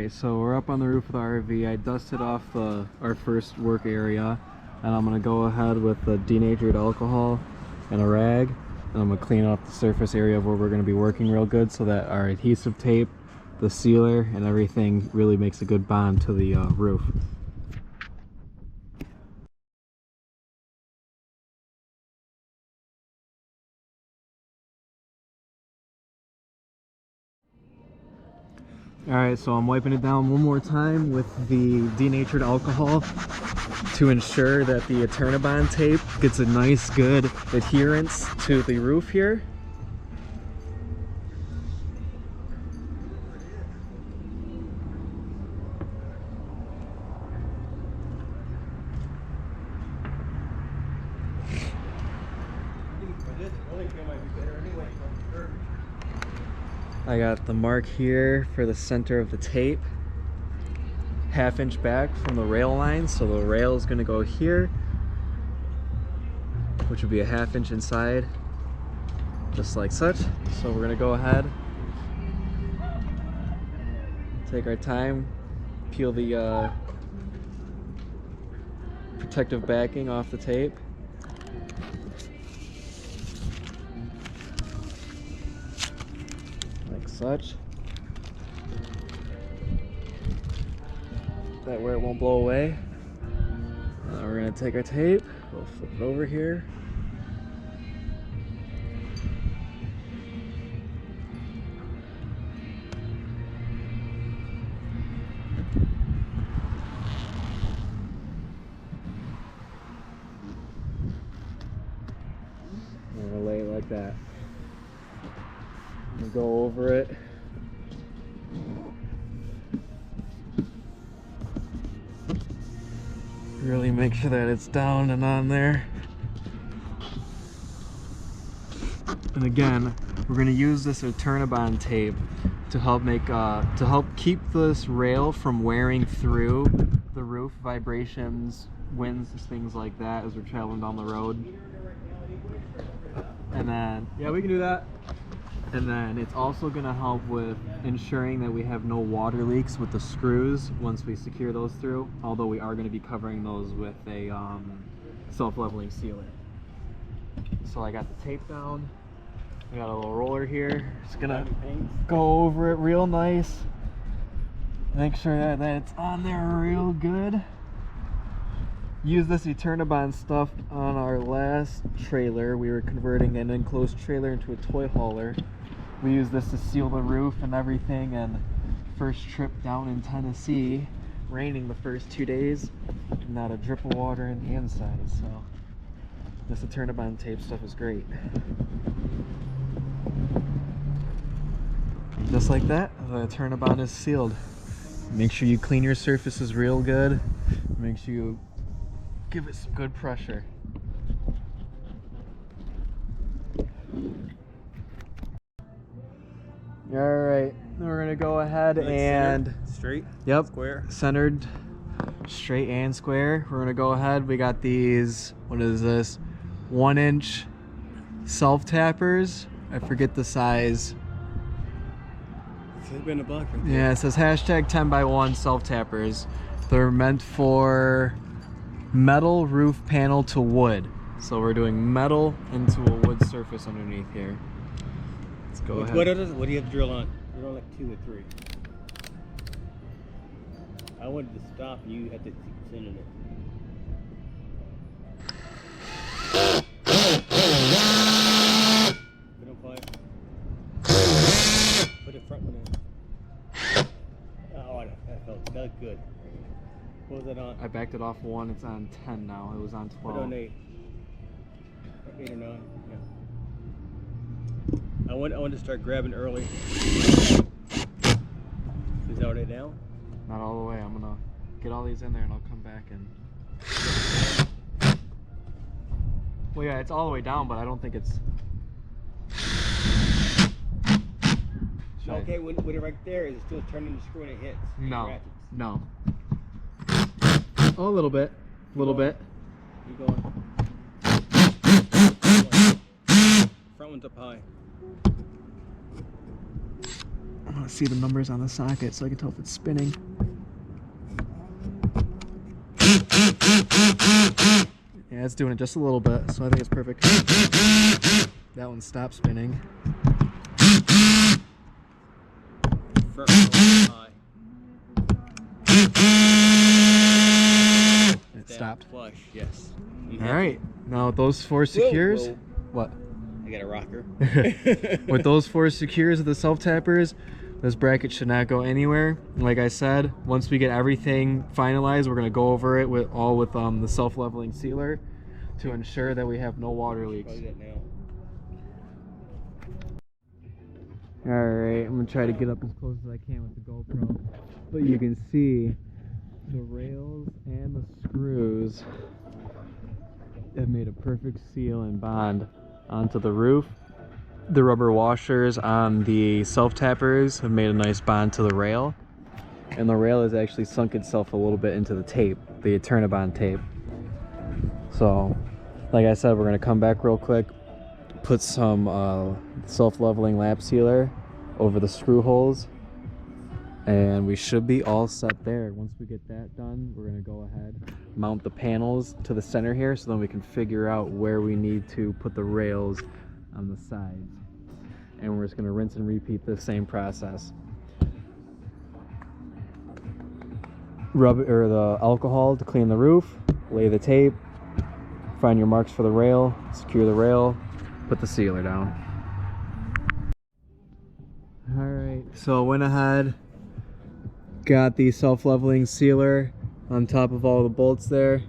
Alright, so we're up on the roof of the RV. I dusted off our first work area, and I'm going to go ahead with the denatured alcohol and a rag, and I'm going to clean up the surface area where we're going to be working real good so that our adhesive tape, the sealer, and everything really makes a good bond to the roof. Alright, so I'm wiping it down one more time with the denatured alcohol to ensure that the Eternabond tape gets a nice good adherence to the roof here. I got the mark here for the center of the tape, half-inch back from the rail line, so the rail is going to go here, which would be a half-inch inside, just like such. So we're going to go ahead, take our time, peel the protective backing off the tape. Such that where it won't blow away. We're going to take our tape, we'll flip it over here. We're going to lay it like that. We'll go over it. Really make sure that it's down and on there. And again, we're going to use this Eternabond tape to help keep this rail from wearing through the roof, vibrations, winds, things like that as we're traveling down the road. And then, yeah, we can do that. And then it's also going to help with ensuring that we have no water leaks with the screws once we secure those through, although we are going to be covering those with a self-leveling sealer. So I got the tape down, I got a little roller here, just going to go over it real nice, make sure that it's on there real good. Use this Eternabond stuff on our last trailer. We were converting an enclosed trailer into a toy hauler. We used this to seal the roof and everything, and first trip down in Tennessee, raining the first 2 days, not a drip of water in the inside, so this Eternabond tape stuff is great. Just like that, the Eternabond is sealed. Make sure you clean your surfaces real good. Make sure you give it some good pressure. Alright, we're gonna go ahead and centered, straight, yep, square, centered, straight and square. We're gonna go ahead. We got these, what is this, 1-inch self tappers. I forget the size. It's been a block right there. Yeah, it says hashtag 10x1 self tappers. They're meant for metal roof panel to wood. So we're doing metal into a wood surface underneath here. Let's go ahead. What do you have to drill on? Drill like 2 or 3. I wanted to stop and you had to keep sending it. Put on fire. Put the front one in. Oh, that felt good. What was that on? I backed it off 1. It's on 10 now. It was on 12. Put on 8. 8 or 9. Yeah. I want to start grabbing early. Is that already down? Not all the way. I'm gonna get all these in there and I'll come back and. Well, yeah, it's all the way down, but I don't think it's. Okay, when it right there, is it still turning the screw and it hits? No, no. Oh, a little bit, a little bit. Keep going. Front one's up high. I want to see the numbers on the socket so I can tell if it's spinning. Yeah, it's doing it just a little bit, so I think it's perfect. That one stopped spinning. It stopped. Flush, yes. All right, now with those 4 secures, whoa. What? I got a rocker. With those 4 secures of the self-tappers, this bracket should not go anywhere. Like I said, once we get everything finalized, we're gonna go over it with the self-leveling sealer to ensure that we have no water leaks. All right, I'm gonna try to get up as close as I can with the GoPro, but you can see the rails and the screws have made a perfect seal and bond onto the roof. The rubber washers on the self-tappers have made a nice bond to the rail, and the rail has actually sunk itself a little bit into the tape, the Eternabond tape. So, like I said, we're gonna come back real quick, put some self-leveling lap sealer over the screw holes, and we should be all set there. Once we get that done, we're gonna go ahead, mount the panels to the center here, so then we can figure out where we need to put the rails on the sides. And we're just gonna rinse and repeat the same process. Rub the alcohol to clean the roof, lay the tape, find your marks for the rail, secure the rail, put the sealer down. All right, so went ahead, got the self-leveling sealer on top of all the bolts there.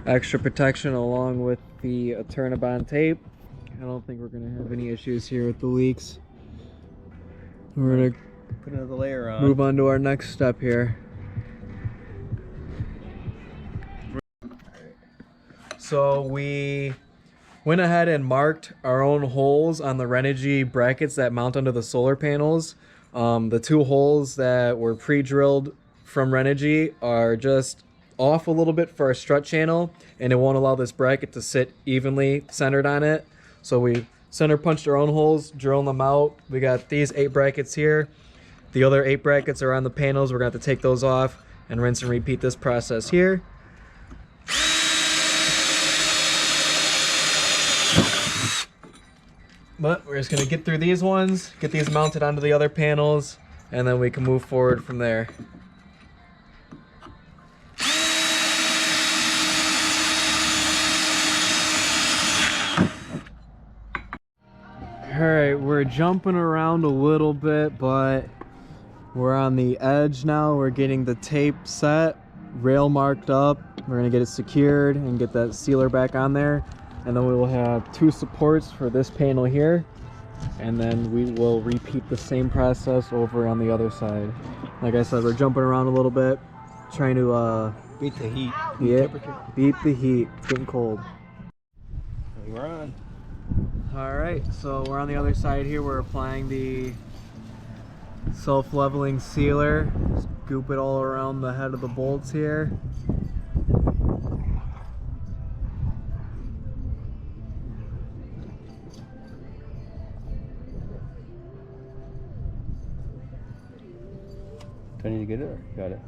Extra protection along with the Eternabond tape. I don't think we're gonna have any issues here with the leaks. We're gonna put another layer on. Move on to our next step here. So we went ahead and marked our own holes on the Renogy brackets that mount onto the solar panels. The 2 holes that were pre-drilled from Renogy are just off a little bit for our strut channel, and it won't allow this bracket to sit evenly centered on it. So we center punched our own holes, drilled them out. We got these 8 brackets here. The other 8 brackets are on the panels. We're gonna have to take those off and rinse and repeat this process here. But we're just gonna get through these ones, get these mounted onto the other panels, and then we can move forward from there. Alright, we're jumping around a little bit, but we're on the edge now. We're getting the tape set, rail marked up. We're gonna get it secured and get that sealer back on there. And then we will have 2 supports for this panel here. And then we will repeat the same process over on the other side. Like I said, we're jumping around a little bit, trying to beat the heat. Yeah, beat the heat. It's getting cold. We're on. Alright, so we're on the other side here. We're applying the self-leveling sealer. Scoop it all around the head of the bolts here. Do I need to get it or got it?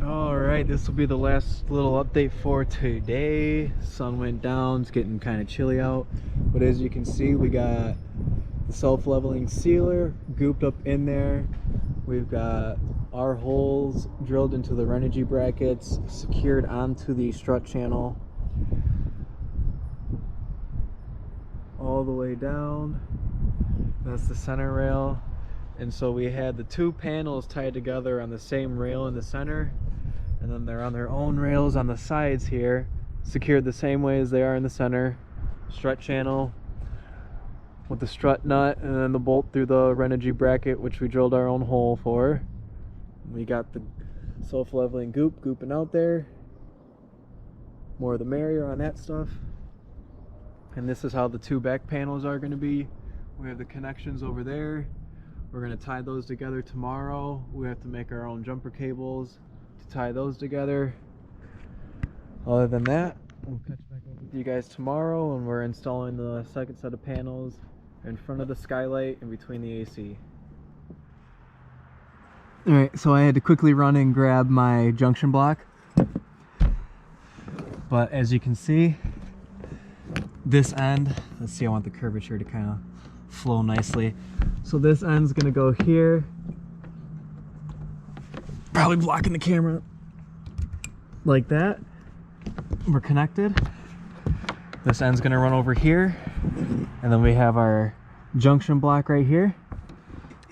Alright, this will be the last little update for today. Sun went down, it's getting kind of chilly out. But as you can see, we got the self-leveling sealer gooped up in there. We've got our holes drilled into the Renogy brackets, secured onto the strut channel. All the way down. That's the center rail. And so we had the 2 panels tied together on the same rail in the center, and then they're on their own rails on the sides here, secured the same way as they are in the center. Strut channel with the strut nut, and then the bolt through the Renogy bracket, which we drilled our own hole for. We got the self-leveling gooping out there. more the merrier on that stuff. And this is how the two back panels are going to be. We have the connections over there. We're going to tie those together tomorrow. We have to make our own jumper cables to tie those together. Other than that, we'll catch back up with you guys tomorrow when we're installing the second set of panels in front of the skylight and between the AC. Alright, so I had to quickly run and grab my junction block. But as you can see, this end, let's see, I want the curvature to kind of flow nicely. So this end's gonna go here. Probably blocking the camera. Like that. We're connected. This end's gonna run over here. And then we have our junction block right here.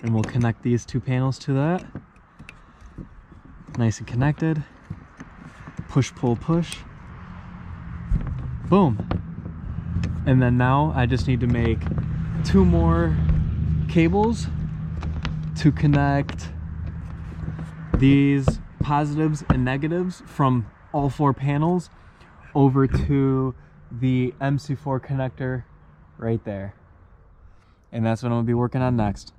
And we'll connect these two panels to that. Nice and connected. Push, pull, push. Boom. And then now I just need to make 2 more cables to connect these positives and negatives from all 4 panels over to the MC4 connector right there. And that's what I'm gonna be working on next.